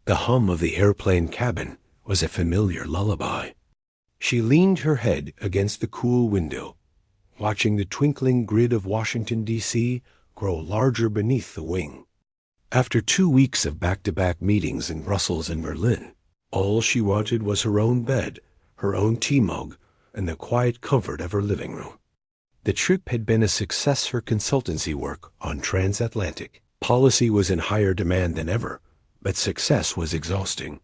The hum of the airplane cabin was a familiar lullaby. She leaned her head against the cool window, watching the twinkling grid of Washington, D.C. grow larger beneath the wing. After 2 weeks of back-to-back meetings in Brussels and Berlin, all she wanted was her own bed, her own tea mug, and the quiet comfort of her living room. The trip had been a success for consultancy work on transatlantic. Policy was in higher demand than ever, but success was exhausting.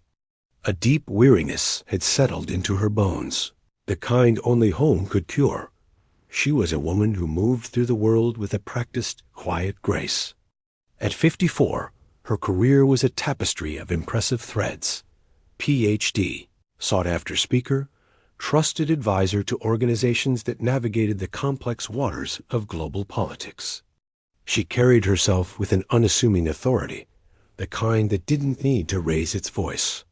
A deep weariness had settled into her bones, the kind only home could cure. She was a woman who moved through the world with a practiced, quiet grace. At 54, her career was a tapestry of impressive threads. Ph.D., sought-after speaker, trusted advisor to organizations that navigated the complex waters of global politics. She carried herself with an unassuming authority, the kind that didn't need to raise its voice.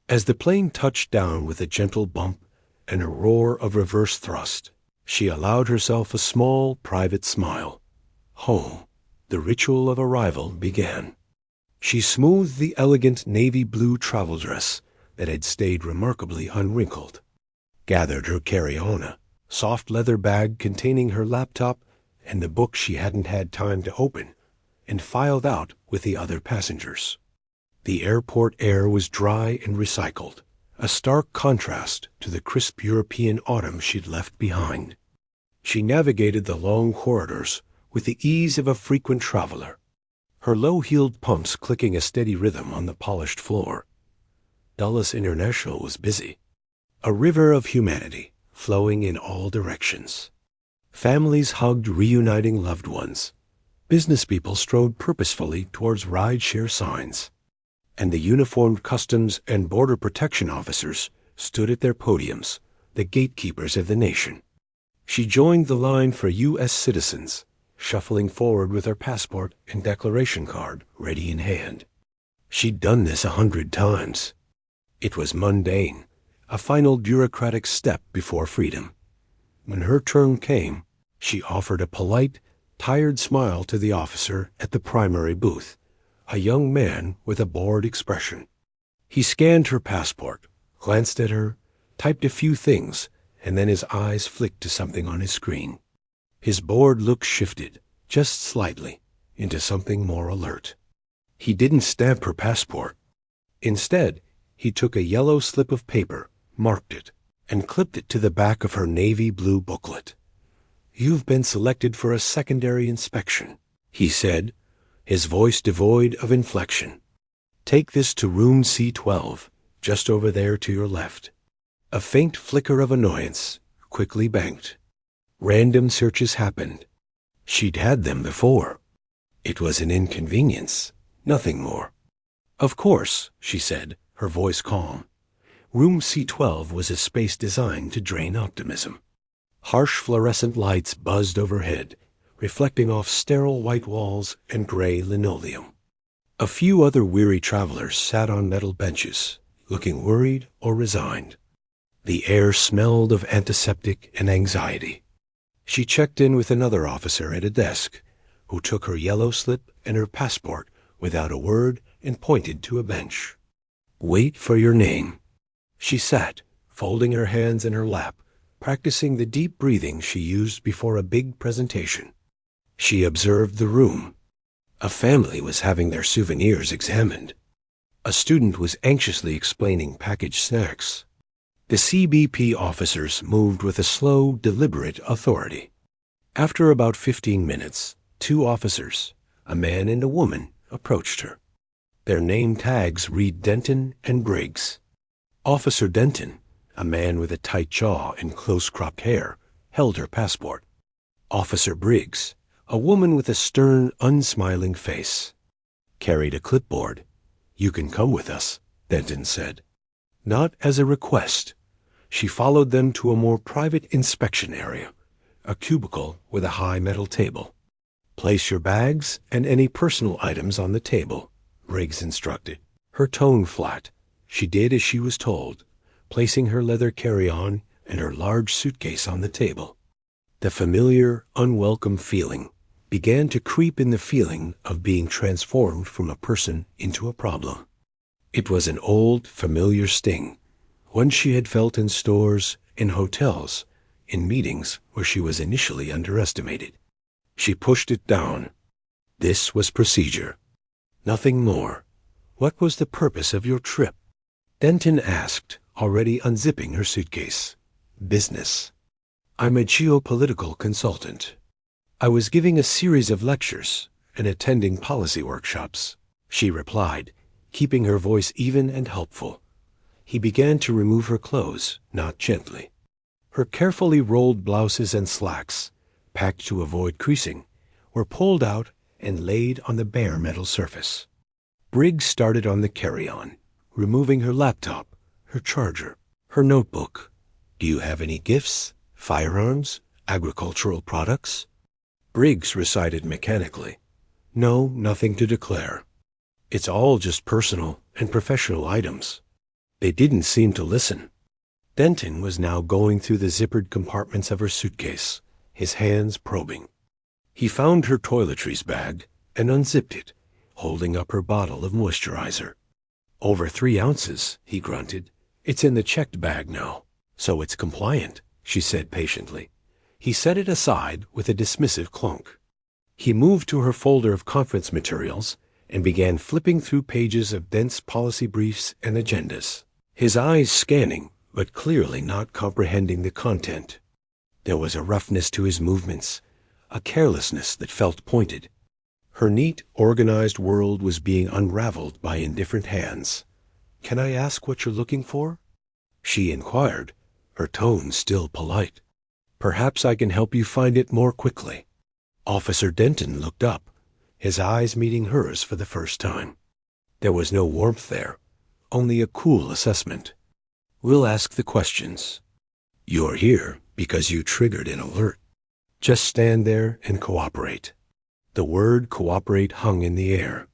As the plane touched down with a gentle bump and a roar of reverse thrust, she allowed herself a small, private smile. Home, the ritual of arrival, began. She smoothed the elegant navy blue travel dress that had stayed remarkably unwrinkled, gathered her carry-on, a soft leather bag containing her laptop and the book she hadn't had time to open, and filed out with the other passengers. The airport air was dry and recycled, a stark contrast to the crisp European autumn she'd left behind. She navigated the long corridors with the ease of a frequent traveler, her low-heeled pumps clicking a steady rhythm on the polished floor. Dulles International was busy, a river of humanity flowing in all directions. Families hugged reuniting loved ones. Business people strode purposefully towards ride-share signs, and the uniformed customs and border protection officers stood at their podiums, the gatekeepers of the nation. She joined the line for U.S. citizens, shuffling forward with her passport and declaration card ready in hand. She'd done this 100 times. It was mundane, a final bureaucratic step before freedom. When her turn came, she offered a polite, tired smile to the officer at the primary booth, a young man with a bored expression. He scanned her passport, glanced at her, typed a few things, and then his eyes flicked to something on his screen. His bored look shifted, just slightly, into something more alert. He didn't stamp her passport. Instead, he took a yellow slip of paper, marked it, and clipped it to the back of her navy blue booklet. "You've been selected for a secondary inspection," he said, his voice devoid of inflection. "Take this to room C12, just over there to your left." A faint flicker of annoyance quickly banked. Random searches happened. She'd had them before. It was an inconvenience, nothing more. "Of course," she said, her voice calm. Room C12 was a space designed to drain optimism. Harsh fluorescent lights buzzed overhead, reflecting off sterile white walls and gray linoleum. A few other weary travelers sat on metal benches, looking worried or resigned. The air smelled of antiseptic and anxiety. She checked in with another officer at a desk, who took her yellow slip and her passport without a word and pointed to a bench. "Wait for your name." She sat, folding her hands in her lap, practicing the deep breathing she used before a big presentation. She observed the room. A family was having their souvenirs examined. A student was anxiously explaining packaged snacks. The CBP officers moved with a slow, deliberate authority. After about 15 minutes, 2 officers, a man and a woman, approached her. Their name tags read Denton and Briggs. Officer Denton, a man with a tight jaw and close-cropped hair, held her passport. Officer Briggs, a woman with a stern, unsmiling face, carried a clipboard. "You can come with us," Denton said. Not as a request. She followed them to a more private inspection area, a cubicle with a high metal table. "Place your bags and any personal items on the table," Briggs instructed. Her tone flat, she did as she was told, placing her leather carry-on and her large suitcase on the table. The familiar, unwelcome feeling began to creep in, the feeling of being transformed from a person into a problem. It was an old, familiar sting, one she had felt in stores, in hotels, in meetings where she was initially underestimated. She pushed it down. This was procedure. Nothing more. What was the purpose of your trip? Denton asked, already unzipping her suitcase. Business. I'm a geopolitical consultant. I was giving a series of lectures and attending policy workshops, she replied, keeping her voice even and helpful. He began to remove her clothes, not gently. Her carefully rolled blouses and slacks, packed to avoid creasing, were pulled out and laid on the bare metal surface. Briggs started on the carry-on, removing her laptop, her charger, her notebook. Do you have any gifts, firearms, agricultural products? Briggs recited mechanically. No, nothing to declare. It's all just personal and professional items. They didn't seem to listen. Denton was now going through the zippered compartments of her suitcase, his hands probing. He found her toiletries bag and unzipped it, holding up her bottle of moisturizer. Over 3 ounces, he grunted. It's in the checked bag now, so it's compliant, she said patiently. He set it aside with a dismissive clunk. He moved to her folder of conference materials and began flipping through pages of dense policy briefs and agendas, his eyes scanning, but clearly not comprehending the content. There was a roughness to his movements, a carelessness that felt pointed. Her neat, organized world was being unraveled by indifferent hands. Can I ask what you're looking for? She inquired, her tone still polite. Perhaps I can help you find it more quickly. Officer Denton looked up, his eyes meeting hers for the first time. There was no warmth there, only a cool assessment. We'll ask the questions. You're here because you triggered an alert. Just stand there and cooperate. The word cooperate hung in the air.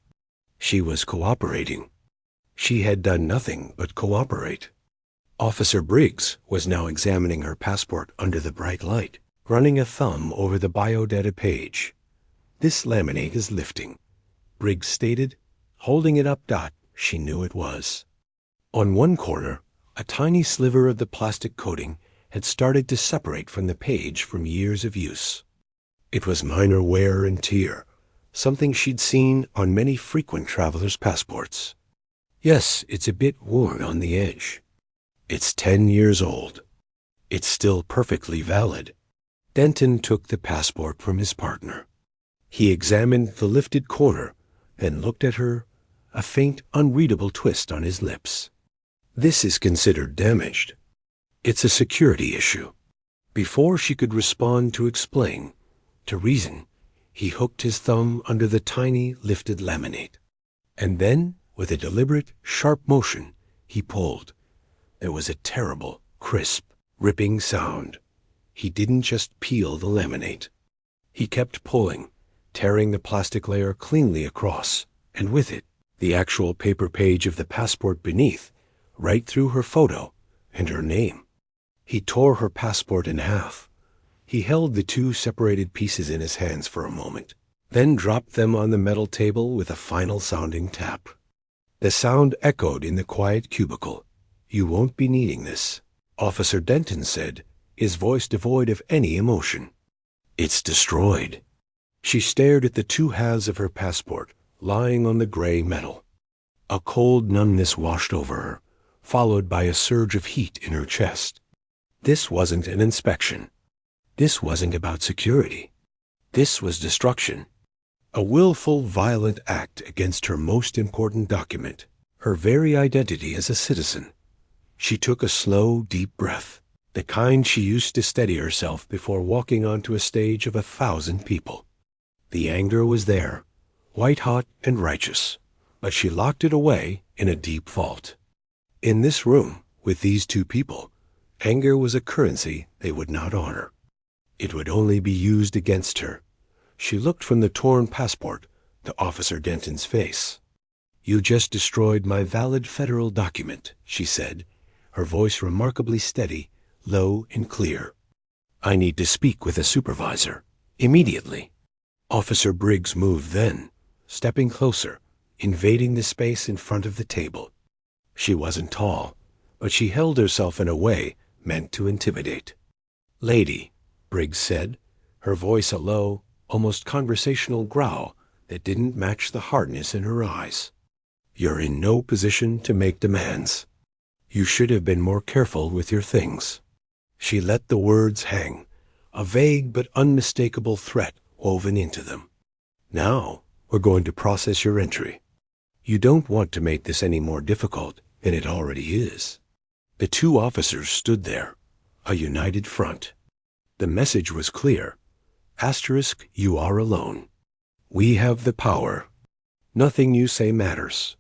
She was cooperating. She had done nothing but cooperate. Officer Briggs was now examining her passport under the bright light, running a thumb over the biodata page. This laminate is lifting, Briggs stated, holding it up. She knew it was. On one corner, a tiny sliver of the plastic coating had started to separate from the page from years of use. It was minor wear and tear, something she'd seen on many frequent travelers' passports. Yes, it's a bit worn on the edge. It's 10 years old. It's still perfectly valid. Denton took the passport from his partner. He examined the lifted corner, then looked at her, a faint, unreadable twist on his lips. This is considered damaged. It's a security issue. Before she could respond to explain, to reason, he hooked his thumb under the tiny, lifted laminate. And then, with a deliberate, sharp motion, he pulled. There was a terrible, crisp, ripping sound. He didn't just peel the laminate. He kept pulling, tearing the plastic layer cleanly across, and with it, the actual paper page of the passport beneath, right through her photo and her name. He tore her passport in half. He held the 2 separated pieces in his hands for a moment, then dropped them on the metal table with a final sounding tap. The sound echoed in the quiet cubicle. You won't be needing this, Officer Denton said, his voice devoid of any emotion. It's destroyed. She stared at the 2 halves of her passport, lying on the gray metal. A cold numbness washed over her, followed by a surge of heat in her chest. This wasn't an inspection. This wasn't about security. This was destruction. A willful, violent act against her most important document, her very identity as a citizen. She took a slow, deep breath, the kind she used to steady herself before walking onto a stage of 1,000 people. The anger was there, white-hot and righteous, but she locked it away in a deep vault. In this room, with these 2 people, anger was a currency they would not honor. It would only be used against her. She looked from the torn passport to Officer Denton's face. You just destroyed my valid federal document, she said, her voice remarkably steady, low and clear. I need to speak with a supervisor, immediately. Officer Briggs moved then, stepping closer, invading the space in front of the table. She wasn't tall, but she held herself in a way meant to intimidate. "Lady," Briggs said, her voice a low, almost conversational growl that didn't match the hardness in her eyes. "You're in no position to make demands. You should have been more careful with your things." She let the words hang, a vague but unmistakable threat woven into them. "Now we're going to process your entry. You don't want to make this any more difficult than it already is." The two officers stood there, a united front. The message was clear. Asterisk, you are alone. We have the power. Nothing you say matters.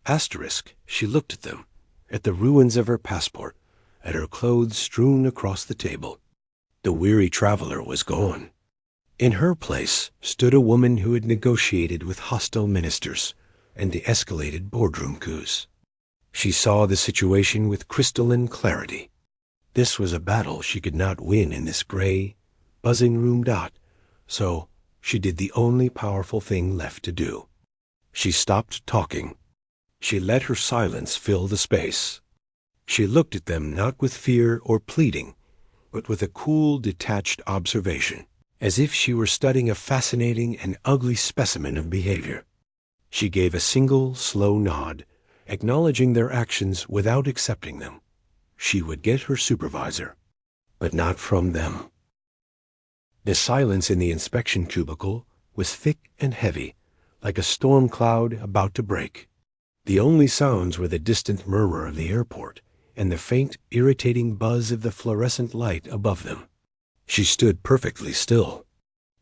Asterisk, she looked at them, at the ruins of her passport, at her clothes strewn across the table. The weary traveler was gone. In her place stood a woman who had negotiated with hostile ministers and de-escalated boardroom coups. She saw the situation with crystalline clarity. This was a battle she could not win in this gray, buzzing room dot, so she did the only powerful thing left to do. She stopped talking. She let her silence fill the space. She looked at them not with fear or pleading, but with a cool, detached observation, as if she were studying a fascinating and ugly specimen of behavior. She gave a single, slow nod, acknowledging their actions without accepting them. She would get her supervisor, but not from them. The silence in the inspection cubicle was thick and heavy, like a storm cloud about to break. The only sounds were the distant murmur of the airport and the faint, irritating buzz of the fluorescent light above them. She stood perfectly still,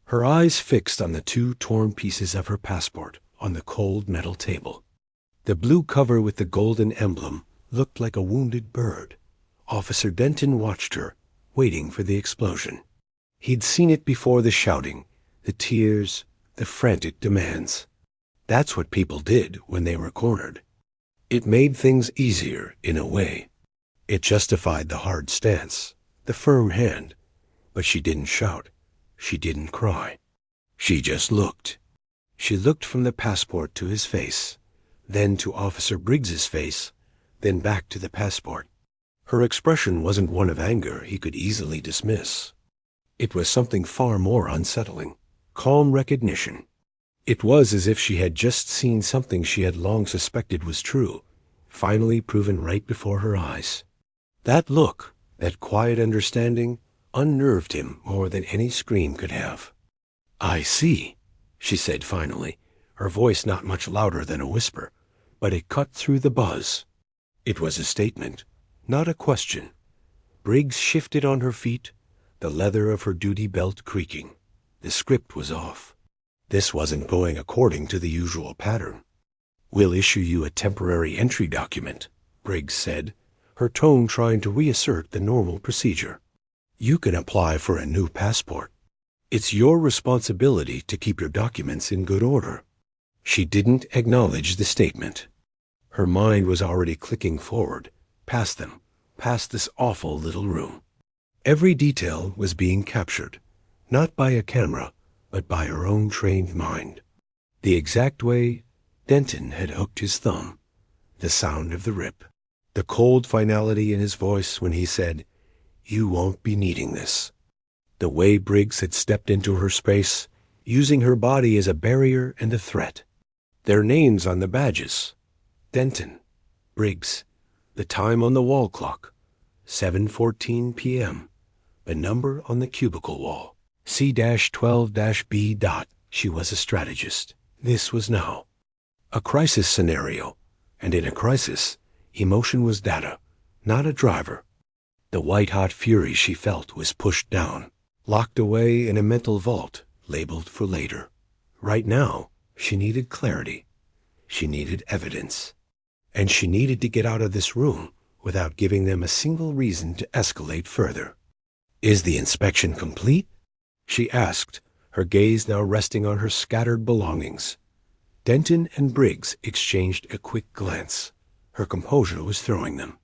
her eyes fixed on the two torn pieces of her passport on the cold metal table. The blue cover with the golden emblem looked like a wounded bird. Officer Denton watched her, waiting for the explosion. He'd seen it before: the shouting, the tears, the frantic demands. That's what people did when they were cornered. It made things easier in a way. It justified the hard stance, the firm hand. But she didn't shout. She didn't cry. She just looked. She looked from the passport to his face, then to Officer Briggs's face, then back to the passport. Her expression wasn't one of anger he could easily dismiss. It was something far more unsettling, calm recognition. It was as if she had just seen something she had long suspected was true, finally proven right before her eyes. That look, that quiet understanding, unnerved him more than any scream could have. "I see," she said finally, her voice not much louder than a whisper, but it cut through the buzz. It was a statement, not a question. Briggs shifted on her feet, the leather of her duty belt creaking. The script was off. This wasn't going according to the usual pattern. "We'll issue you a temporary entry document," Briggs said, her tone trying to reassert the normal procedure. "You can apply for a new passport. It's your responsibility to keep your documents in good order." She didn't acknowledge the statement. Her mind was already clicking forward, past them, past this awful little room. Every detail was being captured, not by a camera, but by her own trained mind. The exact way Denton had hooked his thumb, the sound of the rip, the cold finality in his voice when he said, "You won't be needing this." The way Briggs had stepped into her space, using her body as a barrier and a threat. Their names on the badges: Denton, Briggs, the time on the wall clock, 7:14 p.m., the number on the cubicle wall, C-12-B. She was a strategist. This was now. A crisis scenario, and in a crisis, emotion was data, not a driver. The white-hot fury she felt was pushed down, locked away in a mental vault, labeled for later. Right now, she needed clarity. She needed evidence. And she needed to get out of this room without giving them a single reason to escalate further. "Is the inspection complete?" she asked, her gaze now resting on her scattered belongings. Denton and Briggs exchanged a quick glance. Her composure was throwing them.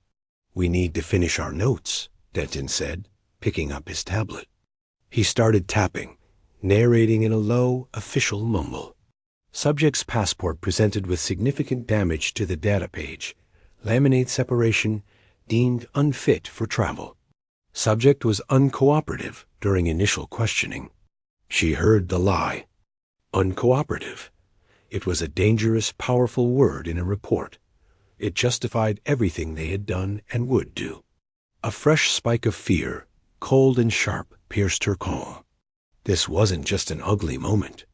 "We need to finish our notes," Denton said, picking up his tablet. He started tapping, narrating in a low, official mumble. Subject's passport presented with significant damage to the data page, laminate separation, deemed unfit for travel. Subject was uncooperative during initial questioning. She heard the lie. Uncooperative. It was a dangerous, powerful word in a report. It justified everything they had done and would do. A fresh spike of fear, cold and sharp, pierced her calm. This wasn't just an ugly moment.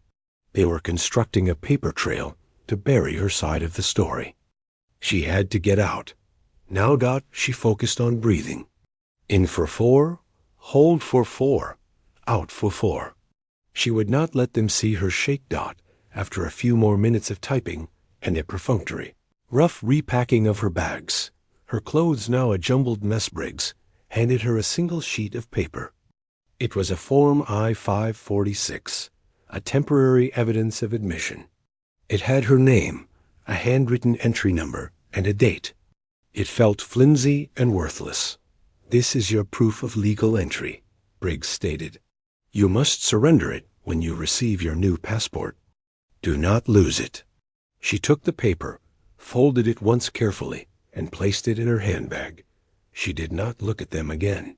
They were constructing a paper trail to bury her side of the story. She had to get out. Now, she focused on breathing. In for 4, hold for 4, out for 4. She would not let them see her shake. After a few more minutes of typing and a perfunctory, rough repacking of her bags, her clothes now a jumbled mess, Briggs handed her a single sheet of paper. It was a Form I-546, a temporary evidence of admission. It had her name, a handwritten entry number, and a date. It felt flimsy and worthless. "This is your proof of legal entry," Briggs stated. "You must surrender it when you receive your new passport. Do not lose it." She took the paper, folded it once carefully, and placed it in her handbag. She did not look at them again.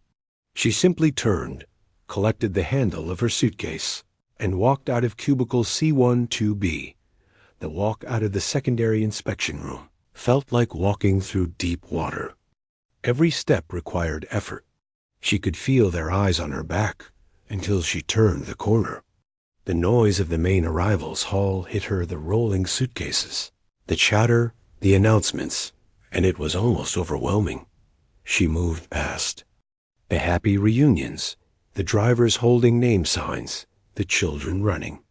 She simply turned, collected the handle of her suitcase, and walked out of cubicle C12B. The walk out of the secondary inspection room felt like walking through deep water. Every step required effort. She could feel their eyes on her back until she turned the corner. The noise of the main arrivals hall hit her, the rolling suitcases, the chatter, the announcements, and it was almost overwhelming. She moved past. The happy reunions, the drivers holding name signs, the children running.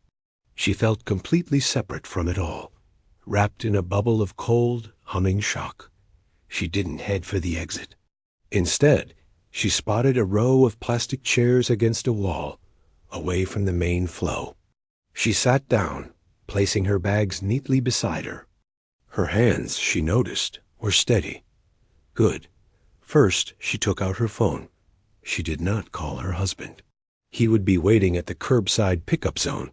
She felt completely separate from it all, wrapped in a bubble of cold, humming shock. She didn't head for the exit. Instead, she spotted a row of plastic chairs against a wall, away from the main flow. She sat down, placing her bags neatly beside her. Her hands, she noticed, were steady. Good. First, she took out her phone. She did not call her husband. He would be waiting at the curbside pickup zone,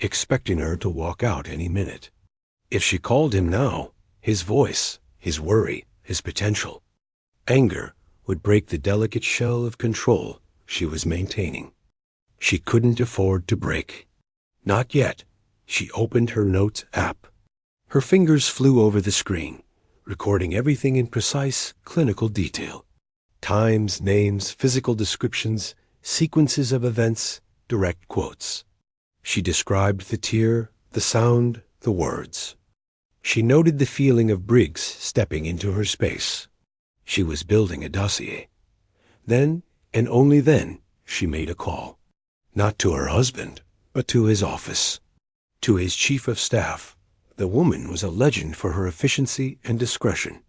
expecting her to walk out any minute. If she called him now, his voice, his worry, his potential anger would break the delicate shell of control she was maintaining. She couldn't afford to break. Not yet. She opened her Notes app. Her fingers flew over the screen, recording everything in precise, clinical detail. Times, names, physical descriptions, sequences of events, direct quotes. She described the tear, the sound, the words. She noted the feeling of Briggs stepping into her space. She was building a dossier. Then, and only then, she made a call. Not to her husband, but to his office. To his chief of staff. The woman was a legend for her efficiency and discretion.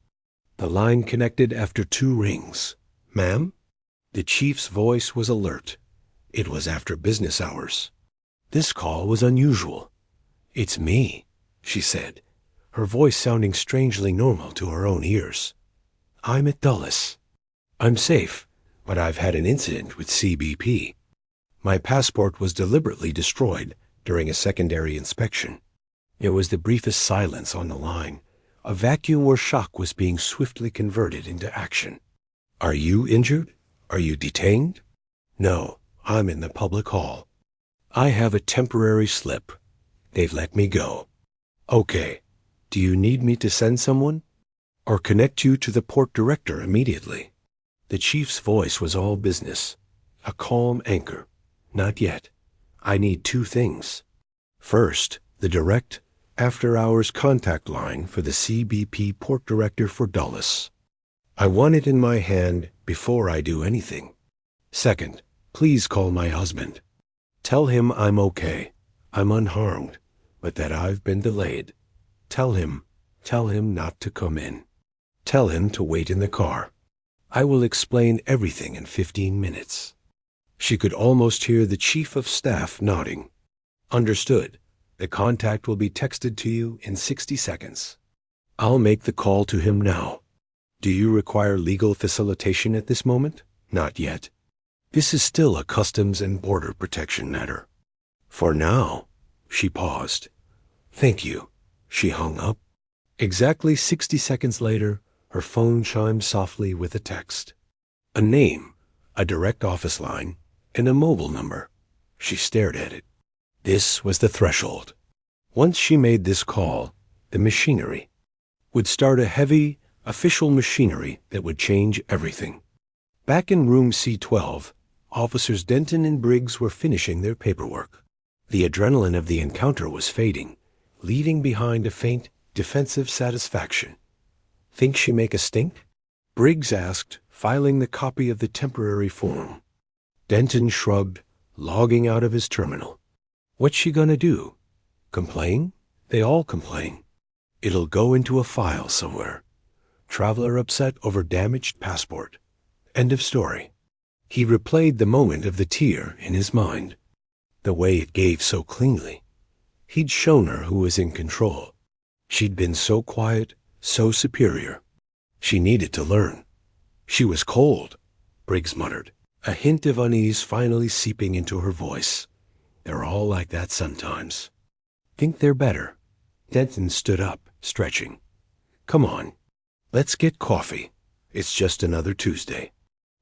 The line connected after 2 rings. "Ma'am?" The chief's voice was alert. It was after business hours. This call was unusual. "It's me," she said, her voice sounding strangely normal to her own ears. "I'm at Dulles. I'm safe, but I've had an incident with CBP. My passport was deliberately destroyed during a secondary inspection." There was the briefest silence on the line, a vacuum where shock was being swiftly converted into action. "Are you injured? Are you detained?" "No, I'm in the public hall. I have a temporary slip. They've let me go." "Okay. Do you need me to send someone? Or connect you to the port director immediately?" The chief's voice was all business, a calm anchor. "Not yet. I need 2 things. First, the direct, after-hours contact line for the CBP port director for Dulles. I want it in my hand before I do anything. Second, please call my husband. Tell him I'm okay. I'm unharmed, but that I've been delayed. Tell him not to come in. Tell him to wait in the car. I will explain everything in 15 minutes." She could almost hear the chief of staff nodding. "Understood. The contact will be texted to you in 60 seconds. I'll make the call to him now. Do you require legal facilitation at this moment?" "Not yet. This is still a Customs and Border Protection matter. For now." She paused. "Thank you." She hung up. Exactly 60 seconds later, Her phone chimed softly with a text. A name, a direct office line, and a mobile number. She stared at it. This was the threshold. Once she made this call, the machinery would start, a heavy, official machinery that would change everything. Back in room C12, Officers Denton and Briggs were finishing their paperwork. The adrenaline of the encounter was fading, leaving behind a faint, defensive satisfaction. Think she make a stink? Briggs asked, filing the copy of the temporary form. Denton shrugged, logging out of his terminal. What's she gonna do? Complain? They all complain. It'll go into a file somewhere. Traveler upset over damaged passport. End of story. He replayed the moment of the tear in his mind. The way it gave so cleanly. He'd shown her who was in control. She'd been so quiet, so superior. She needed to learn. She was cold, Briggs muttered, a hint of unease finally seeping into her voice. They're all like that sometimes. Think they're better. Denton stood up, stretching. Come on. Let's get coffee. It's just another Tuesday.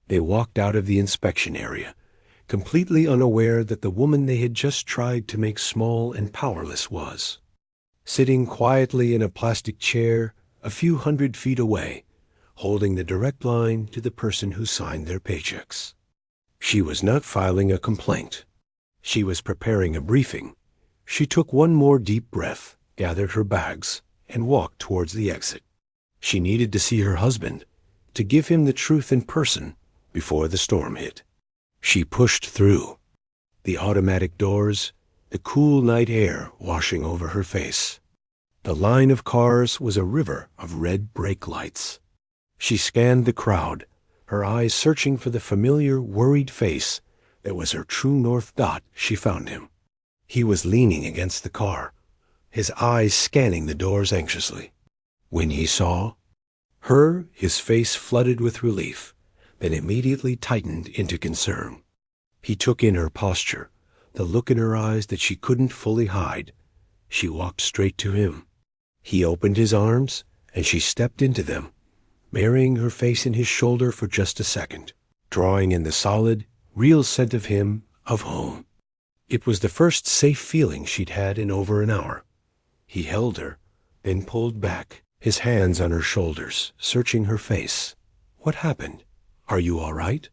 They walked out of the inspection area, completely unaware that the woman they had just tried to make small and powerless was sitting quietly in a plastic chair a few 100 feet away, holding the direct line to the person who signed their paychecks. She was not filing a complaint. She was preparing a briefing. She took one more deep breath, gathered her bags, and walked towards the exit. She needed to see her husband, to give him the truth in person before the storm hit. She pushed through. The automatic doors, the cool night air washing over her face. The line of cars was a river of red brake lights. She scanned the crowd, her eyes searching for the familiar, worried face that was her true north dot. She found him. He was leaning against the car, his eyes scanning the doors anxiously. When he saw her, his face flooded with relief, then immediately tightened into concern. He took in her posture, the look in her eyes that she couldn't fully hide. She walked straight to him. He opened his arms, and she stepped into them, burying her face in his shoulder for just a second, drawing in the solid, real scent of him, of home. It was the first safe feeling she'd had in over an hour. He held her, then pulled back, his hands on her shoulders, searching her face. What happened? Are you all right?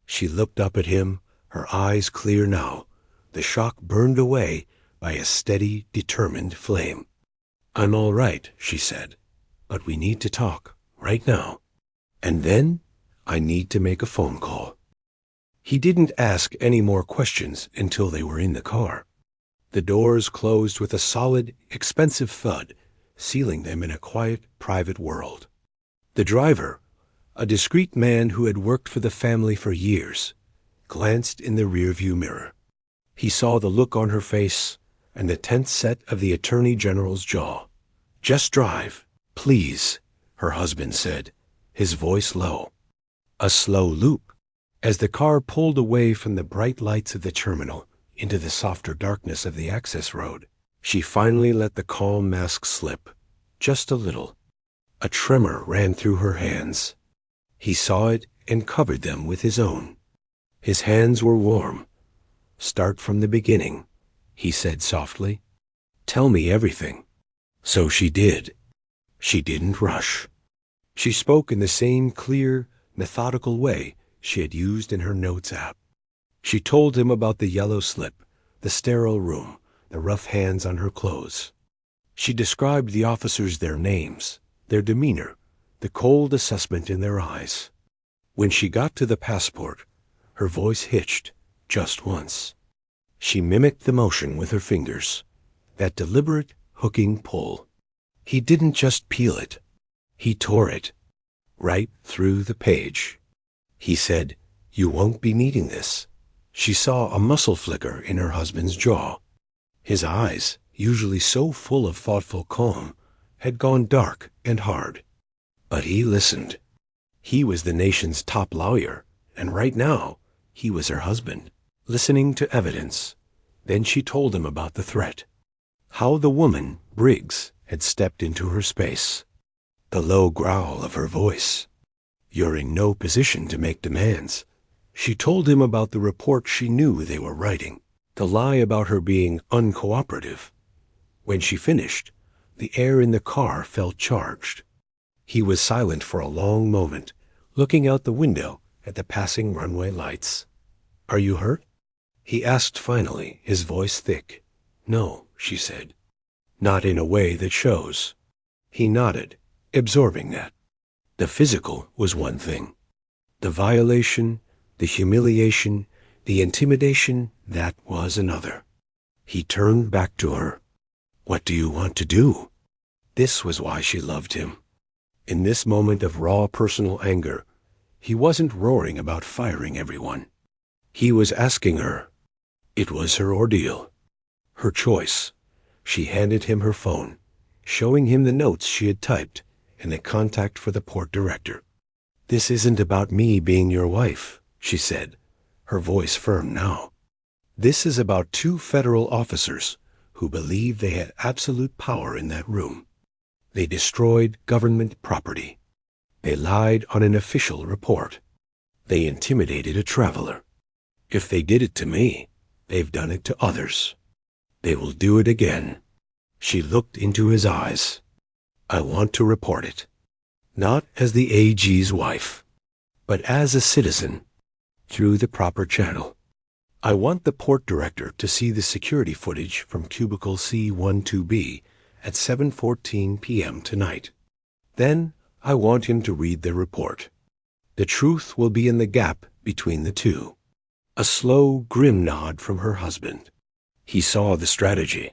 She looked up at him, her eyes clear now, the shock burned away by a steady, determined flame. I'm all right, she said, but we need to talk, right now. And then I need to make a phone call. He didn't ask any more questions until they were in the car. The doors closed with a solid, expensive thud, sealing them in a quiet, private world. The driver, a discreet man who had worked for the family for years, glanced in the rearview mirror. He saw the look on her face and the tense set of the Attorney General's jaw. Just drive, please, her husband said, his voice low. A slow loop. As the car pulled away from the bright lights of the terminal into the softer darkness of the access road, she finally let the calm mask slip, just a little. A tremor ran through her hands. He saw it and covered them with his own. His hands were warm. Start from the beginning, he said softly. Tell me everything. So she did. She didn't rush. She spoke in the same clear, methodical way she had used in her notes app. She told him about the yellow slip, the sterile room, the rough hands on her clothes. She described the officers, their names, their demeanor, the cold assessment in their eyes. When she got to the passport, her voice hitched just once. She mimicked the motion with her fingers, that deliberate, hooking pull. He didn't just peel it. He tore it, right through the page. He said, "You won't be needing this." She saw a muscle flicker in her husband's jaw. His eyes, usually so full of thoughtful calm, had gone dark and hard. But he listened. He was the nation's top lawyer, and right now, he was her husband, listening to evidence. Then she told him about the threat. How the woman, Briggs, had stepped into her space. the low growl of her voice. "You're in no position to make demands." She told him about the report she knew they were writing, the lie about her being uncooperative. When she finished, the air in the car felt charged. He was silent for a long moment, looking out the window at the passing runway lights. "Are you hurt?" he asked finally, his voice thick. "No," she said. "Not in a way that shows." He nodded, absorbing that. The physical was one thing. The violation, the humiliation, the intimidation, that was another. He turned back to her. "What do you want to do?" This was why she loved him. In this moment of raw personal anger, he wasn't roaring about firing everyone. He was asking her. It was her ordeal, her choice. She handed him her phone, showing him the notes she had typed and the contact for the port director. "This isn't about me being your wife," she said, her voice firm now. "This is about two federal officers who believed they had absolute power in that room. They destroyed government property. They lied on an official report. They intimidated a traveler. If they did it to me, they've done it to others. They will do it again." She looked into his eyes. "I want to report it. Not as the AG's wife, but as a citizen, through the proper channel. I want the port director to see the security footage from cubicle C12B at 7:14 p.m. tonight. Then I want him to read the report. The truth will be in the gap between the two." A slow, grim nod from her husband. He saw the strategy.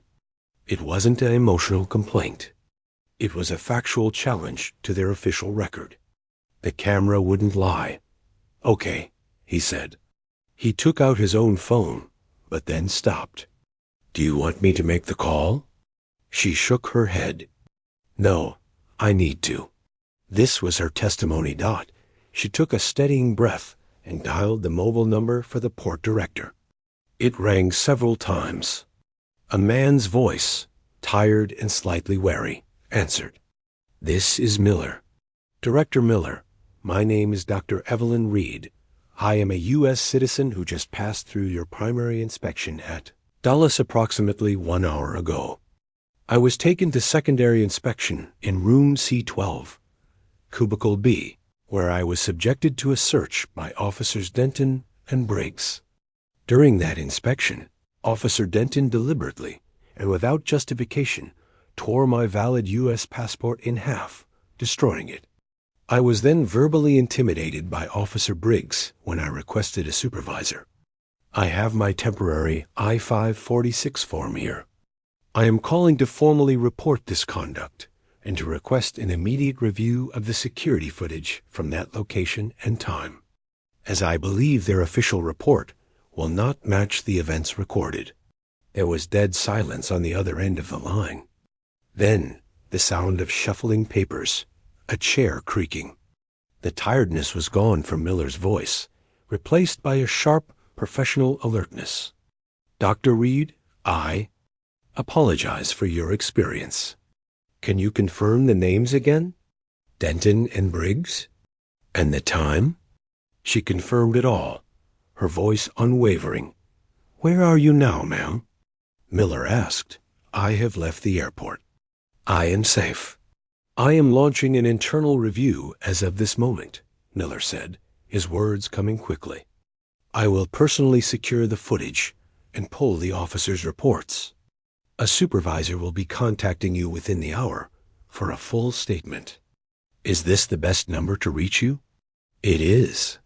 It wasn't an emotional complaint. It was a factual challenge to their official record. The camera wouldn't lie. "Okay," he said. He took out his own phone, but then stopped. "Do you want me to make the call?" She shook her head. "No, I need to." This was her testimony dot. She took a steadying breath and dialed the mobile number for the port director. It rang several times. A man's voice, tired and slightly wary, answered. "This is Miller. Director Miller, my name is Dr. Evelyn Reed. I am a U.S. citizen who just passed through your primary inspection at Dallas approximately 1 hour ago. I was taken to secondary inspection in room C12, cubicle B, where I was subjected to a search by Officers Denton and Briggs. During that inspection, Officer Denton deliberately and without justification tore my valid U.S. passport in half, destroying it. I was then verbally intimidated by Officer Briggs when I requested a supervisor. I have my temporary I-546 form here. I am calling to formally report this conduct and to request an immediate review of the security footage from that location and time, as I believe their official report will not match the events recorded." There was dead silence on the other end of the line. Then the sound of shuffling papers, a chair creaking. The tiredness was gone from Miller's voice, replaced by a sharp, professional alertness. "Dr. Reed, I apologize for your experience. Can you confirm the names again? Denton and Briggs? And the time?" She confirmed it all, her voice unwavering. "Where are you now, ma'am?" Miller asked. "I have left the airport. I am safe. I am launching an internal review as of this moment," Miller said, his words coming quickly. "I will personally secure the footage and pull the officers' reports. A supervisor will be contacting you within the hour for a full statement. Is this the best number to reach you?" "It is."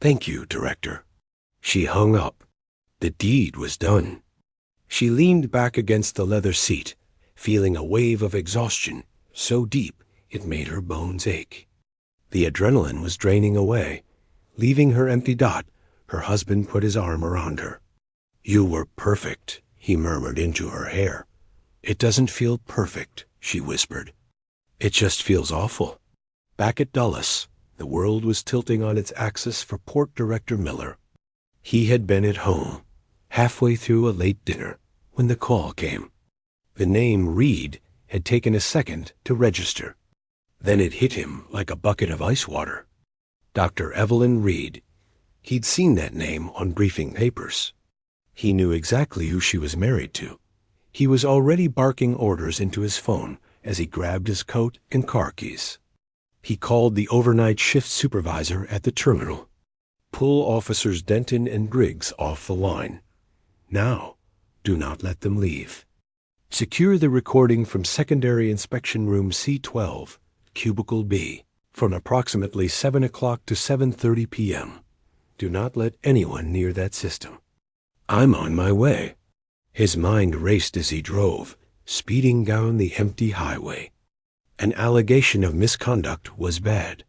"Thank you, Director." She hung up. The deed was done. She leaned back against the leather seat, feeling a wave of exhaustion so deep it made her bones ache. The adrenaline was draining away. Leaving her empty dot, her husband put his arm around her. "You were perfect," he murmured into her hair. "It doesn't feel perfect," she whispered. "It just feels awful." Back at Dulles, the world was tilting on its axis for Port Director Miller. He had been at home, halfway through a late dinner, when the call came. The name Reed had taken a second to register. Then it hit him like a bucket of ice water. Dr. Evelyn Reed. He'd seen that name on briefing papers. He knew exactly who she was married to. He was already barking orders into his phone as he grabbed his coat and car keys. He called the overnight shift supervisor at the terminal. Pull Officers Denton and Briggs off the line. Now, do not let them leave. Secure the recording from Secondary Inspection Room C12, Cubicle B, from approximately 7 o'clock to 7:30 p.m. Do not let anyone near that system. I'm on my way. His mind raced as he drove, speeding down the empty highway. An allegation of misconduct was bad.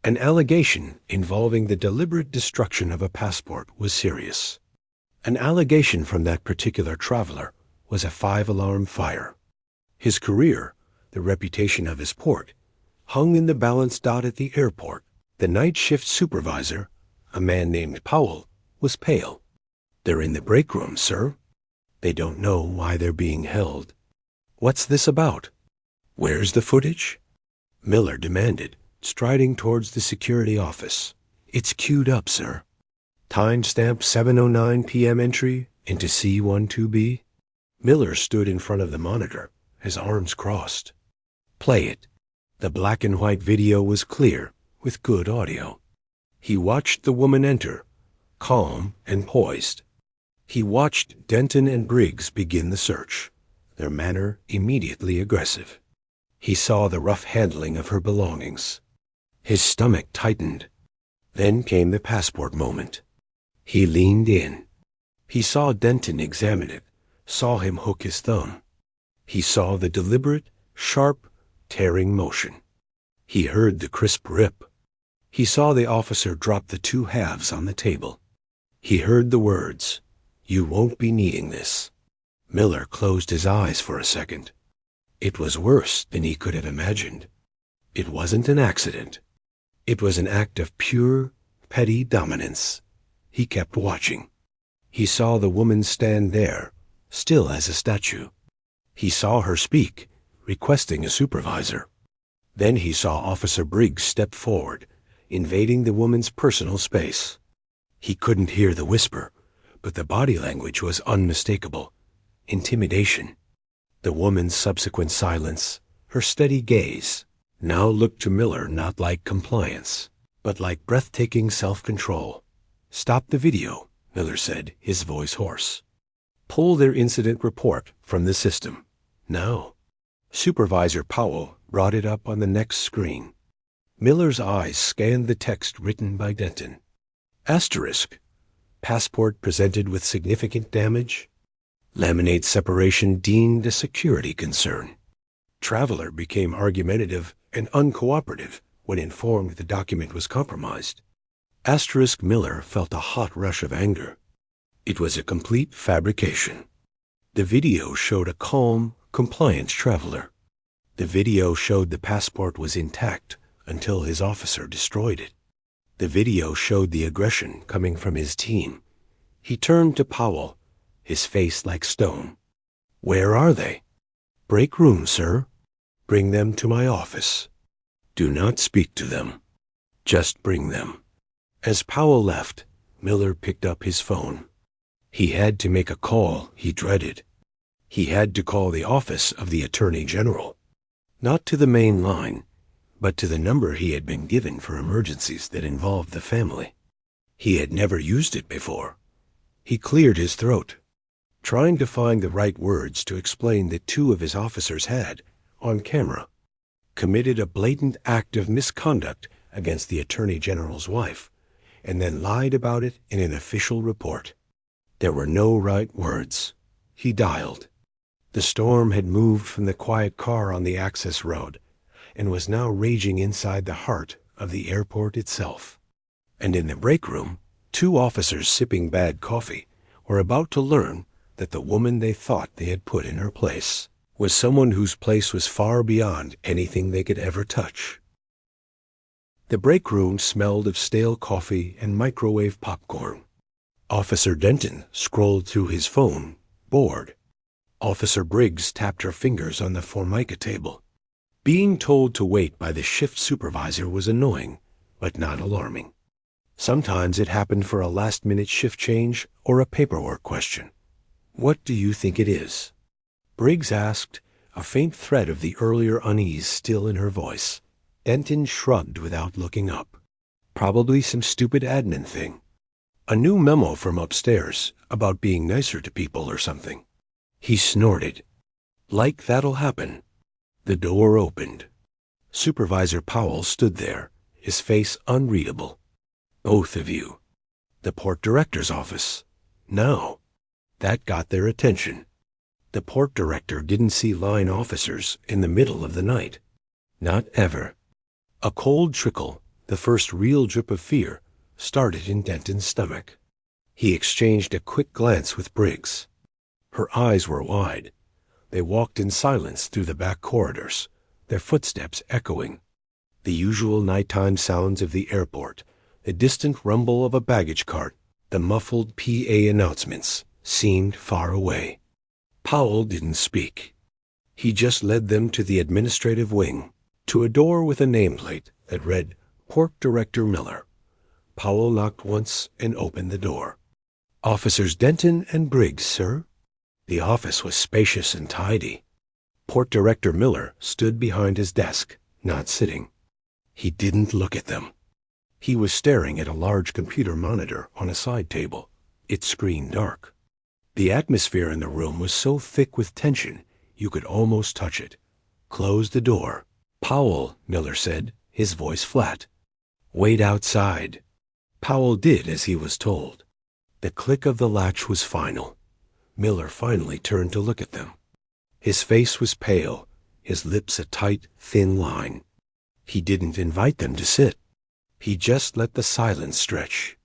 An allegation involving the deliberate destruction of a passport was serious. An allegation from that particular traveler was a 5-alarm fire. His career, the reputation of his port, hung in the balance dot at the airport. The night shift supervisor, a man named Powell, was pale. They're in the break room, sir. They don't know why they're being held. What's this about? Where's the footage? Miller demanded, striding towards the security office. It's queued up, sir. Timestamp 7:09 p.m. entry into C12B. Miller stood in front of the monitor, his arms crossed. Play it. The black and white video was clear, with good audio. He watched the woman enter, calm and poised. He watched Denton and Briggs begin the search, their manner immediately aggressive. He saw the rough handling of her belongings. His stomach tightened. Then came the passport moment. He leaned in. He saw Denton examine it, saw him hook his thumb. He saw the deliberate, sharp, tearing motion. He heard the crisp rip. He saw the officer drop the 2 halves on the table. He heard the words, "You won't be needing this." Miller closed his eyes for a second. It was worse than he could have imagined. It wasn't an accident. It was an act of pure, petty dominance. He kept watching. He saw the woman stand there, still as a statue. He saw her speak, requesting a supervisor. Then he saw Officer Briggs step forward, invading the woman's personal space. He couldn't hear the whisper, but the body language was unmistakable. Intimidation. The woman's subsequent silence, her steady gaze, now looked to Miller not like compliance, but like breathtaking self-control. "Stop the video," Miller said, his voice hoarse. "Pull their incident report from the system. Now." Supervisor Powell brought it up on the next screen. Miller's eyes scanned the text written by Denton. Asterisk. Passport presented with significant damage. Laminate separation deemed a security concern. Traveler became argumentative and uncooperative when informed the document was compromised. Asterisk. Miller felt a hot rush of anger. It was a complete fabrication. The video showed a calm, compliant traveler. The video showed the passport was intact until his officer destroyed it. The video showed the aggression coming from his team. He turned to Powell, his face like stone. "Where are they?" "Break room, sir." "Bring them to my office." "Do not speak to them. Just bring them." As Powell left, Miller picked up his phone. He had to make a call he dreaded. He had to call the office of the Attorney General. Not to the main line, but to the number he had been given for emergencies that involved the family. He had never used it before. He cleared his throat, trying to find the right words to explain that 2 of his officers had, on camera, committed a blatant act of misconduct against the Attorney General's wife, and then lied about it in an official report. There were no right words. He dialed. The storm had moved from the quiet car on the access road and was now raging inside the heart of the airport itself. And in the break room, 2 officers sipping bad coffee were about to learn that the woman they thought they had put in her place was someone whose place was far beyond anything they could ever touch. The break room smelled of stale coffee and microwave popcorn. Officer Denton scrolled through his phone, bored. Officer Briggs tapped her fingers on the Formica table. Being told to wait by the shift supervisor was annoying, but not alarming. Sometimes it happened for a last-minute shift change or a paperwork question. "What do you think it is?" Briggs asked, a faint thread of the earlier unease still in her voice. Denton shrugged without looking up. "Probably some stupid admin thing. A new memo from upstairs about being nicer to people or something." He snorted. "Like that'll happen." The door opened. Supervisor Powell stood there, his face unreadable. "Both of you." "The port director's office." "No." That got their attention. The port director didn't see line officers in the middle of the night. Not ever. A cold trickle, the first real drip of fear, started in Denton's stomach. He exchanged a quick glance with Briggs. Her eyes were wide. They walked in silence through the back corridors, their footsteps echoing. The usual nighttime sounds of the airport, the distant rumble of a baggage cart, the muffled PA announcements, seemed far away. Powell didn't speak. He just led them to the administrative wing, to a door with a nameplate that read Port Director Miller. Powell knocked once and opened the door. "Officers Denton and Briggs, sir." The office was spacious and tidy. Port Director Miller stood behind his desk, not sitting. He didn't look at them. He was staring at a large computer monitor on a side table, its screen dark. The atmosphere in the room was so thick with tension you could almost touch it. "Close the door." "Powell," Miller said, his voice flat. "Wait outside." Powell did as he was told. The click of the latch was final. Miller finally turned to look at them. His face was pale, his lips a tight, thin line. He didn't invite them to sit. He just let the silence stretch,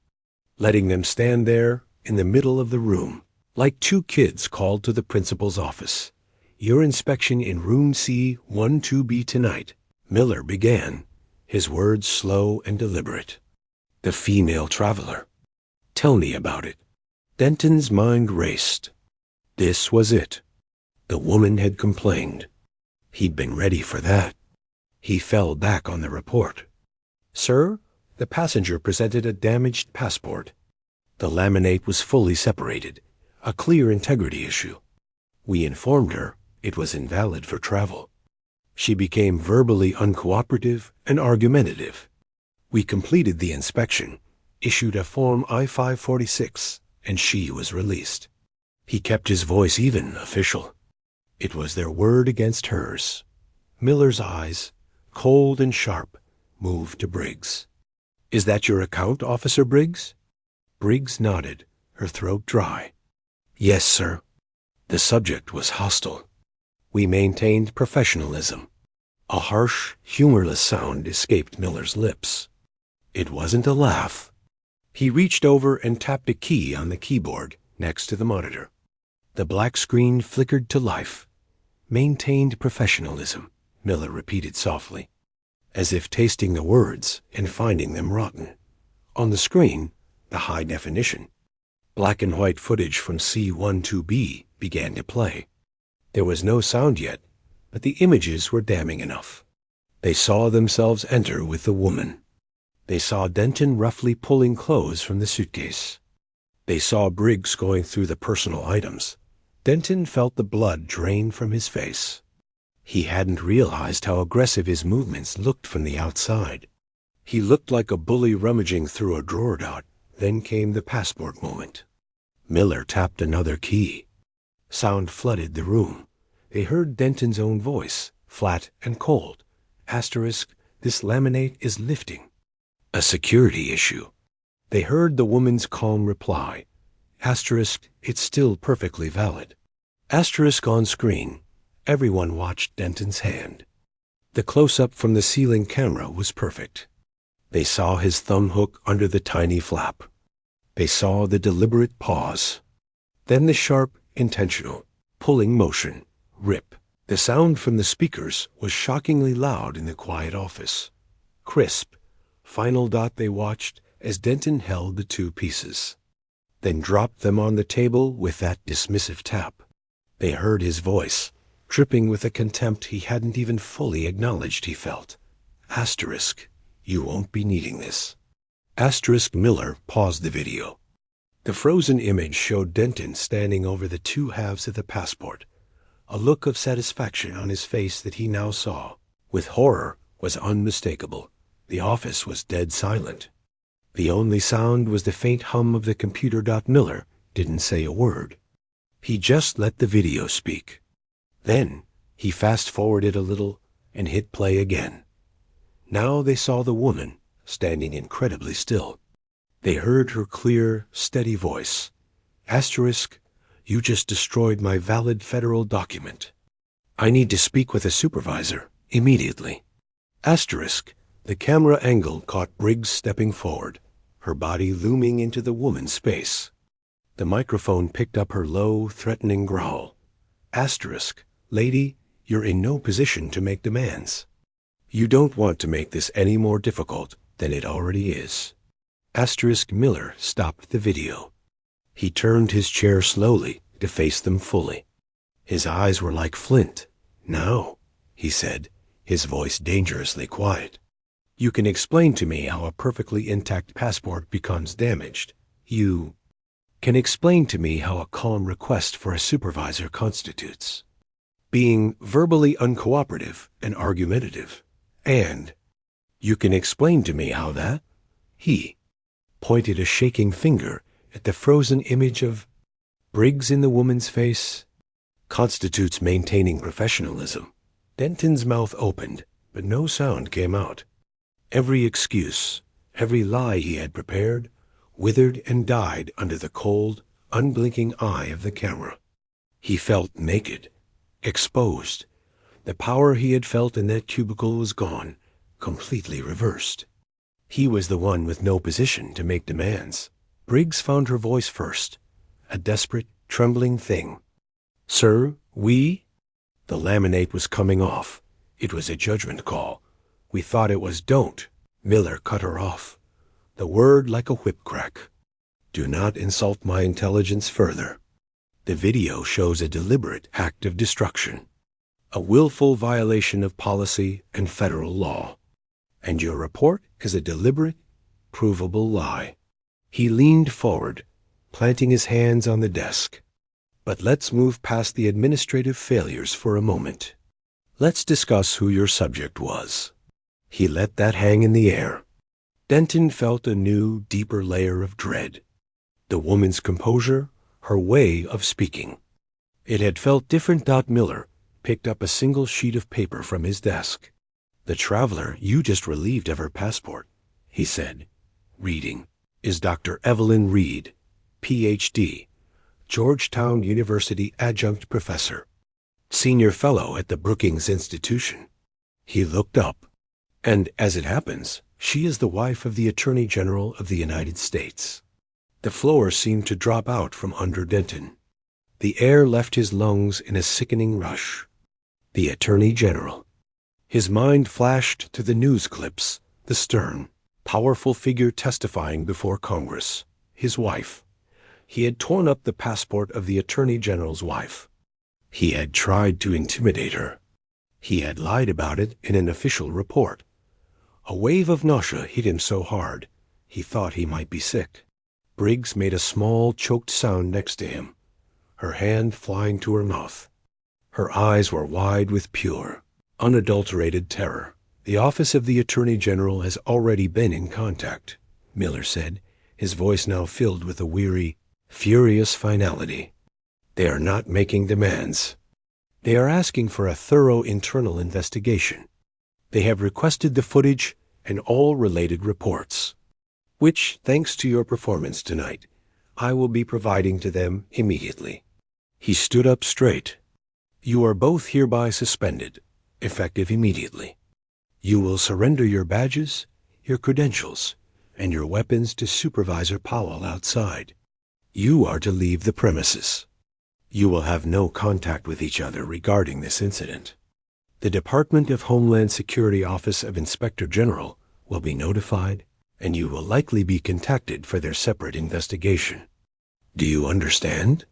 letting them stand there in the middle of the room, like two kids called to the principal's office. "Your inspection in room C12B tonight," Miller began, his words slow and deliberate. "The female traveler. Tell me about it." Denton's mind raced. This was it. The woman had complained. He'd been ready for that. He fell back on the report. "Sir, the passenger presented a damaged passport. The laminate was fully separated, a clear integrity issue. We informed her it was invalid for travel. She became verbally uncooperative and argumentative. We completed the inspection, issued a Form I-546, and she was released." He kept his voice even, official. It was their word against hers. Miller's eyes, cold and sharp, moved to Briggs. "Is that your account, Officer Briggs?" Briggs nodded, her throat dry. "Yes, sir." The subject was hostile. We maintained professionalism. A harsh, humorless sound escaped Miller's lips. It wasn't a laugh. He reached over and tapped a key on the keyboard next to the monitor. The black screen flickered to life. "Maintained professionalism," Miller repeated softly, as if tasting the words and finding them rotten. On the screen, the high definition. Black and white footage from C12B began to play. There was no sound yet, but the images were damning enough. They saw themselves enter with the woman. They saw Denton roughly pulling clothes from the suitcase. They saw Briggs going through the personal items. Denton felt the blood drain from his face. He hadn't realized how aggressive his movements looked from the outside. He looked like a bully rummaging through a drawer dot. Then came the passport moment. Miller tapped another key. Sound flooded the room. They heard Denton's own voice, flat and cold. Asterisk, "This laminate is lifting." A security issue. They heard the woman's calm reply. Asterisk, "It's still perfectly valid." Asterisk on screen. Everyone watched Denton's hand. The close-up from the ceiling camera was perfect. They saw his thumb hook under the tiny flap. They saw the deliberate pause. Then the sharp, intentional, pulling motion. Rip. The sound from the speakers was shockingly loud in the quiet office. Crisp. Final dot they watched as Denton held the two pieces, then dropped them on the table with that dismissive tap. They heard his voice, dripping with a contempt he hadn't even fully acknowledged he felt. Asterisk, you won't be needing this. Asterisk Miller paused the video. The frozen image showed Denton standing over the two halves of the passport, a look of satisfaction on his face that he now saw, with horror, was unmistakable. The office was dead silent. The only sound was the faint hum of the computer. Miller didn't say a word. He just let the video speak. Then he fast-forwarded a little and hit play again. Now they saw the woman standing incredibly still. They heard her clear, steady voice. Asterisk, you just destroyed my valid federal document. I need to speak with a supervisor immediately. Asterisk, the camera angle caught Briggs stepping forward, her body looming into the woman's space. The microphone picked up her low, threatening growl. Asterisk, lady, you're in no position to make demands. You don't want to make this any more difficult than it already is. Asterisk Miller stopped the video. He turned his chair slowly to face them fully. His eyes were like flint. Now, he said, his voice dangerously quiet, you can explain to me how a perfectly intact passport becomes damaged. You can explain to me how a calm request for a supervisor constitutes being verbally uncooperative and argumentative. And you can explain to me how that, he pointed a shaking finger at the frozen image of Briggs in the woman's face, constitutes maintaining professionalism. Denton's mouth opened, but no sound came out. Every excuse, every lie he had prepared, withered and died under the cold, unblinking eye of the camera. He felt naked, exposed. The power he had felt in that cubicle was gone, completely reversed. He was the one with no position to make demands. Briggs found her voice first, a desperate, trembling thing. Sir, we? The laminate was coming off. It was a judgment call. We thought it was don't. Miller cut her off. The word like a whip crack. Do not insult my intelligence further. The video shows a deliberate act of destruction, a willful violation of policy and federal law. And your report is a deliberate, provable lie. He leaned forward, planting his hands on the desk. But let's move past the administrative failures for a moment. Let's discuss who your subject was. He let that hang in the air. Denton felt a new, deeper layer of dread. The woman's composure, her way of speaking. It had felt different. Miller picked up a single sheet of paper from his desk. The traveler you just relieved of her passport, he said, reading, is Dr. Evelyn Reed, Ph.D., Georgetown University adjunct professor, senior fellow at the Brookings Institution. He looked up, and as it happens, she is the wife of the Attorney General of the United States. The floor seemed to drop out from under Denton. The air left his lungs in a sickening rush. The Attorney General. His mind flashed to the news clips, the stern, powerful figure testifying before Congress, his wife. He had torn up the passport of the Attorney General's wife. He had tried to intimidate her. He had lied about it in an official report. A wave of nausea hit him so hard, he thought he might be sick. Briggs made a small, choked sound next to him, her hand flying to her mouth. Her eyes were wide with pure, unadulterated terror. The office of the Attorney General has already been in contact, Miller said, his voice now filled with a weary, furious finality. They are not making demands. They are asking for a thorough internal investigation. They have requested the footage and all related reports, which, thanks to your performance tonight, I will be providing to them immediately. He stood up straight. You are both hereby suspended, effective immediately. You will surrender your badges, your credentials, and your weapons to Supervisor Powell outside. You are to leave the premises. You will have no contact with each other regarding this incident. The Department of Homeland Security Office of Inspector General will be notified, and you will likely be contacted for their separate investigation. Do you understand?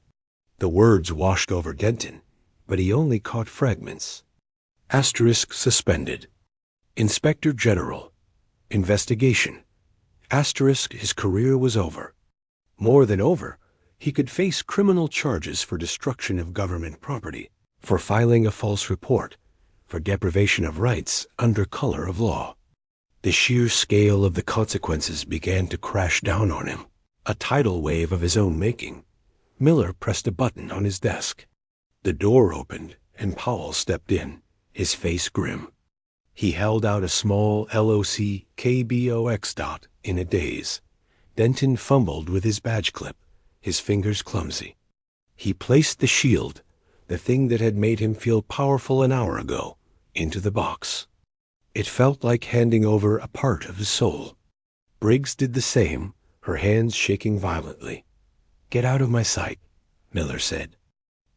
The words washed over Denton. but he only caught fragments. Asterisk suspended. Inspector General. Investigation. Asterisk his career was over. More than over, he could face criminal charges for destruction of government property, for filing a false report, for deprivation of rights under color of law. The sheer scale of the consequences began to crash down on him. A tidal wave of his own making. Miller pressed a button on his desk. The door opened, and Powell stepped in, his face grim. He held out a small LOC KBOX dot in a daze. Denton fumbled with his badge clip, his fingers clumsy. He placed the shield, the thing that had made him feel powerful an hour ago, into the box. It felt like handing over a part of his soul. Briggs did the same, her hands shaking violently. "Get out of my sight," Miller said.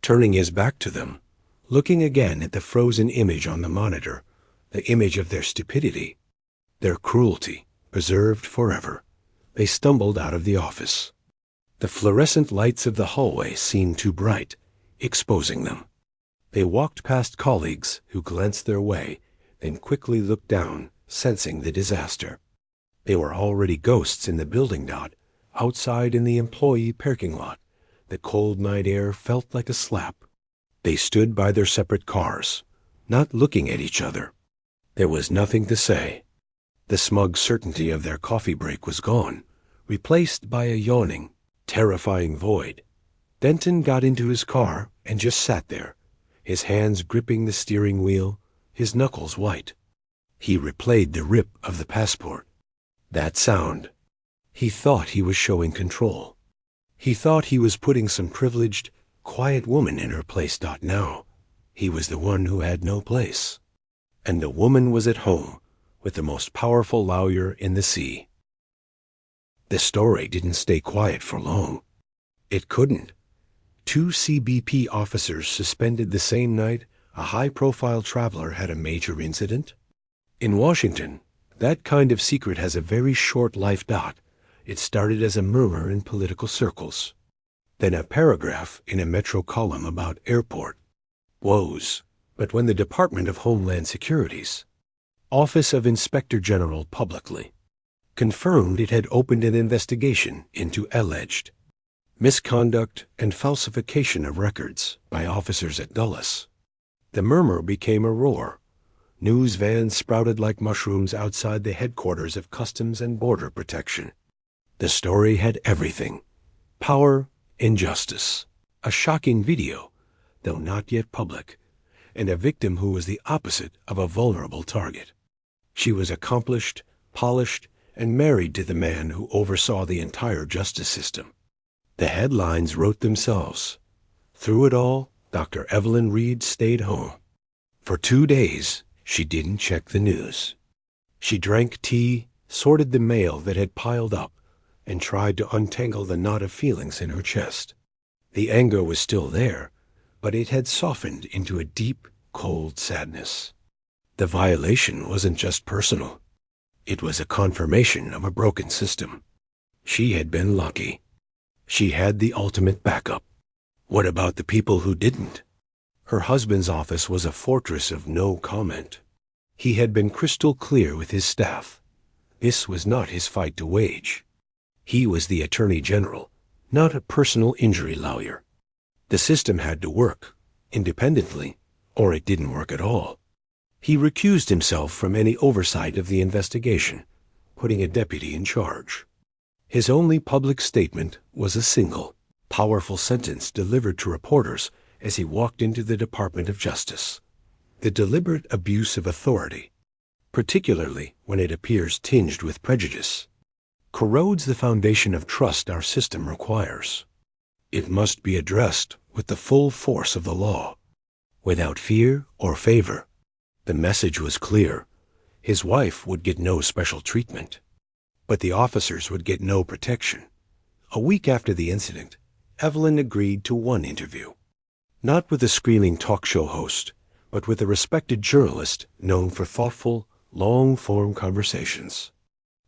Turning his back to them, looking again at the frozen image on the monitor, the image of their stupidity, their cruelty, preserved forever, they stumbled out of the office. The fluorescent lights of the hallway seemed too bright, exposing them. They walked past colleagues who glanced their way, then quickly looked down, sensing the disaster. They were already ghosts in the building dot, outside in the employee parking lot. The cold night air felt like a slap. They stood by their separate cars, not looking at each other. There was nothing to say. The smug certainty of their coffee break was gone, replaced by a yawning, terrifying void. Denton got into his car and just sat there, his hands gripping the steering wheel, his knuckles white. He replayed the rip of the passport. That sound. He thought he was showing control. He thought he was putting some privileged, quiet woman in her place. Now, he was the one who had no place. And the woman was at home, with the most powerful lawyer in the sea. The story didn't stay quiet for long. It couldn't. 2 CBP officers suspended the same night a high-profile traveler had a major incident. In Washington, that kind of secret has a very short life. It started as a murmur in political circles, then a paragraph in a Metro column about airport woes. But when the Department of Homeland Security's Office of Inspector General publicly confirmed it had opened an investigation into alleged misconduct and falsification of records by officers at Dulles, the murmur became a roar. News vans sprouted like mushrooms outside the headquarters of Customs and Border Protection. The story had everything: power, injustice, a shocking video, though not yet public, and a victim who was the opposite of a vulnerable target. She was accomplished, polished, and married to the man who oversaw the entire justice system. The headlines wrote themselves. Through it all, Dr. Evelyn Reed stayed home. For 2 days, she didn't check the news. She drank tea, sorted the mail that had piled up, and tried to untangle the knot of feelings in her chest. The anger was still there, but it had softened into a deep, cold sadness. The violation wasn't just personal. It was a confirmation of a broken system. She had been lucky. She had the ultimate backup. What about the people who didn't? Her husband's office was a fortress of no comment. He had been crystal clear with his staff. This was not his fight to wage. He was the Attorney General, not a personal injury lawyer. The system had to work, independently, or it didn't work at all. He recused himself from any oversight of the investigation, putting a deputy in charge. His only public statement was a single, powerful sentence delivered to reporters as he walked into the Department of Justice. The deliberate abuse of authority, particularly when it appears tinged with prejudice, corrodes the foundation of trust our system requires. It must be addressed with the full force of the law, without fear or favor. The message was clear. His wife would get no special treatment, but the officers would get no protection. A week after the incident, Evelyn agreed to one interview. Not with a screaming talk show host, but with a respected journalist known for thoughtful, long-form conversations.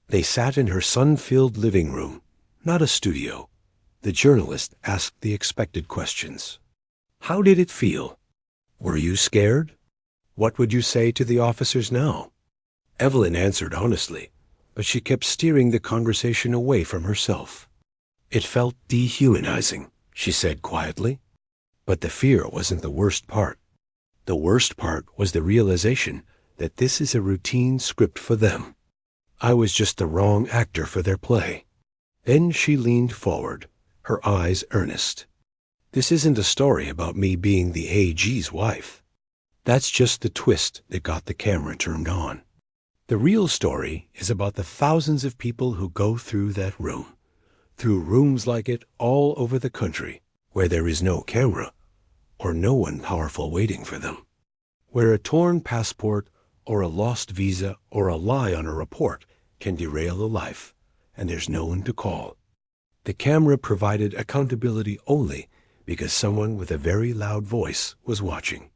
They sat in her sun-filled living room, not a studio. The journalist asked the expected questions. How did it feel? Were you scared? What would you say to the officers now? Evelyn answered honestly, but she kept steering the conversation away from herself. It felt dehumanizing, she said quietly. But the fear wasn't the worst part. The worst part was the realization that this is a routine script for them. I was just the wrong actor for their play. Then she leaned forward, her eyes earnest. This isn't a story about me being the AG's wife. That's just the twist that got the camera turned on. The real story is about the thousands of people who go through that room, through rooms like it all over the country, where there is no camera, or no one powerful waiting for them, where a torn passport or a lost visa or a lie on a report can derail a life, and there's no one to call. The camera provided accountability only because someone with a very loud voice was watching.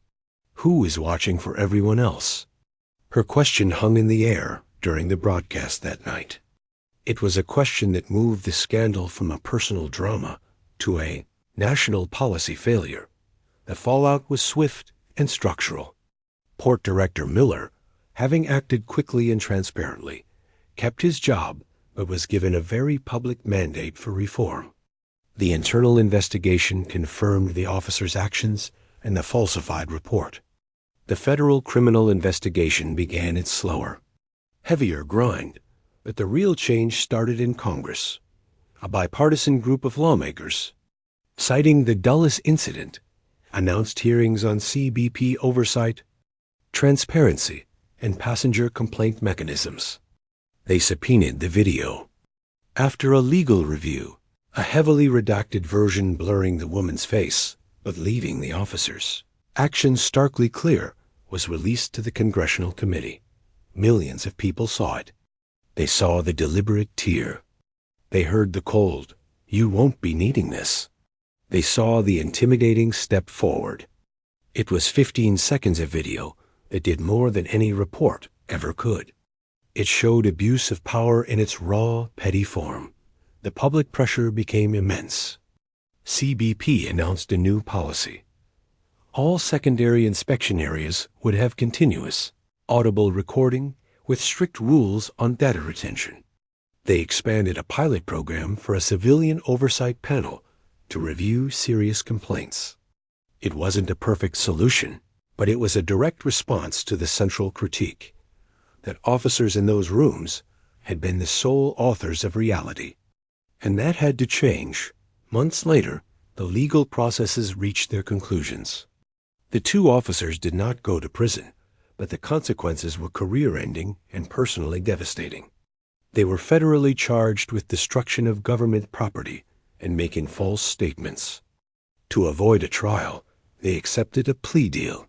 Who is watching for everyone else? Her question hung in the air during the broadcast that night. It was a question that moved the scandal from a personal drama to a national policy failure. The fallout was swift and structural. Port Director Miller, having acted quickly and transparently, kept his job but was given a very public mandate for reform. The internal investigation confirmed the officer's actions and the falsified report. The federal criminal investigation began its slower, heavier grind, but the real change started in Congress. A bipartisan group of lawmakers, citing the Dulles incident, announced hearings on CBP oversight, transparency, and passenger complaint mechanisms. They subpoenaed the video. After a legal review, a heavily redacted version blurring the woman's face but leaving the officers' action starkly clear, was released to the Congressional Committee. Millions of people saw it. They saw the deliberate tear. They heard the cold, "You won't be needing this." They saw the intimidating step forward. It was 15 seconds of video that did more than any report ever could. It showed abuse of power in its raw, petty form. The public pressure became immense. CBP announced a new policy. All secondary inspection areas would have continuous, audible recording with strict rules on data retention. They expanded a pilot program for a civilian oversight panel to review serious complaints. It wasn't a perfect solution, but it was a direct response to the central critique that officers in those rooms had been the sole authors of reality. And that had to change. Months later, the legal processes reached their conclusions. The two officers did not go to prison, but the consequences were career-ending and personally devastating. They were federally charged with destruction of government property and making false statements. To avoid a trial, they accepted a plea deal.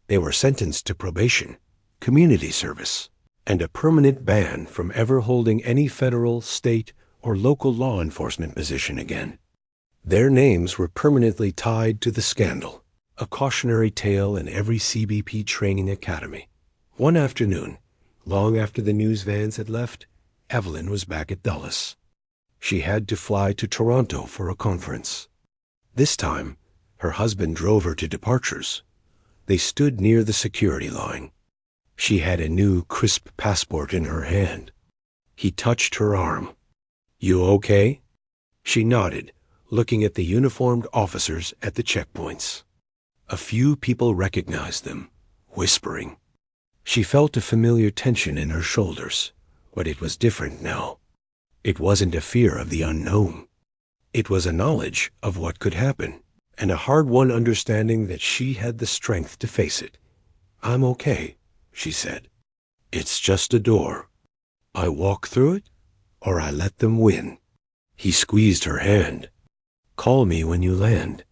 They were sentenced to probation, community service, and a permanent ban from ever holding any federal, state, or local law enforcement position again. Their names were permanently tied to the scandal, a cautionary tale in every CBP training academy. One afternoon, long after the news vans had left, Evelyn was back at Dulles. She had to fly to Toronto for a conference. This time, her husband drove her to departures. They stood near the security line. She had a new, crisp passport in her hand. He touched her arm. "You okay?" She nodded, looking at the uniformed officers at the checkpoints. A few people recognized them, whispering. She felt a familiar tension in her shoulders, but it was different now. It wasn't a fear of the unknown. It was a knowledge of what could happen, and a hard-won understanding that she had the strength to face it. "I'm okay," she said. "It's just a door. I walk through it, or I let them win." He squeezed her hand. "Call me when you land."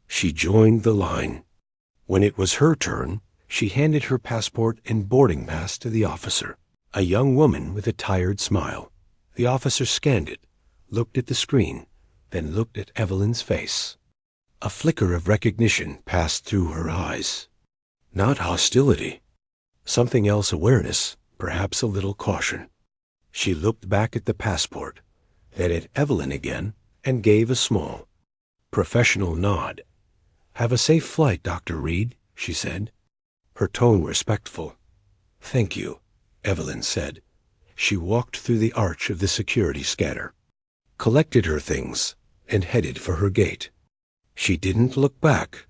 She joined the line. When it was her turn, she handed her passport and boarding pass to the officer, a young woman with a tired smile. The officer scanned it, looked at the screen, then looked at Evelyn's face. A flicker of recognition passed through her eyes. Not hostility. Something else, awareness, perhaps a little caution. She looked back at the passport, then at Evelyn again, and gave a small, professional nod. "Have a safe flight, Dr. Reed," she said, her tone respectful. "Thank you," Evelyn said. She walked through the arch of the security scanner, collected her things, and headed for her gate. She didn't look back.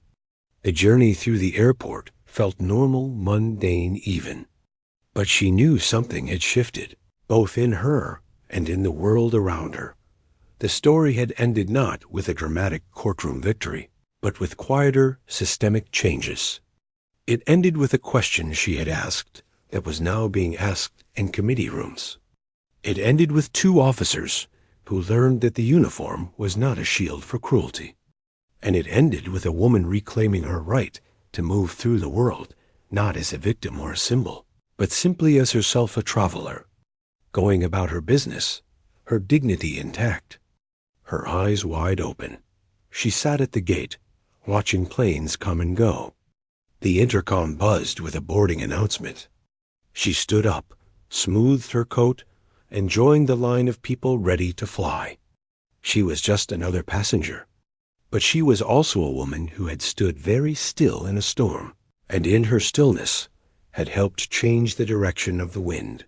The journey through the airport felt normal, mundane even. But she knew something had shifted, both in her and in the world around her. The story had ended not with a dramatic courtroom victory, but with quieter, systemic changes. It ended with a question she had asked that was now being asked in committee rooms. It ended with two officers who learned that the uniform was not a shield for cruelty. And it ended with a woman reclaiming her right to move through the world, not as a victim or a symbol, but simply as herself a traveler, going about her business, her dignity intact, her eyes wide open. She sat at the gate, watching planes come and go. The intercom buzzed with a boarding announcement. She stood up, smoothed her coat, and joined the line of people ready to fly. She was just another passenger. But she was also a woman who had stood very still in a storm, and in her stillness had helped change the direction of the wind.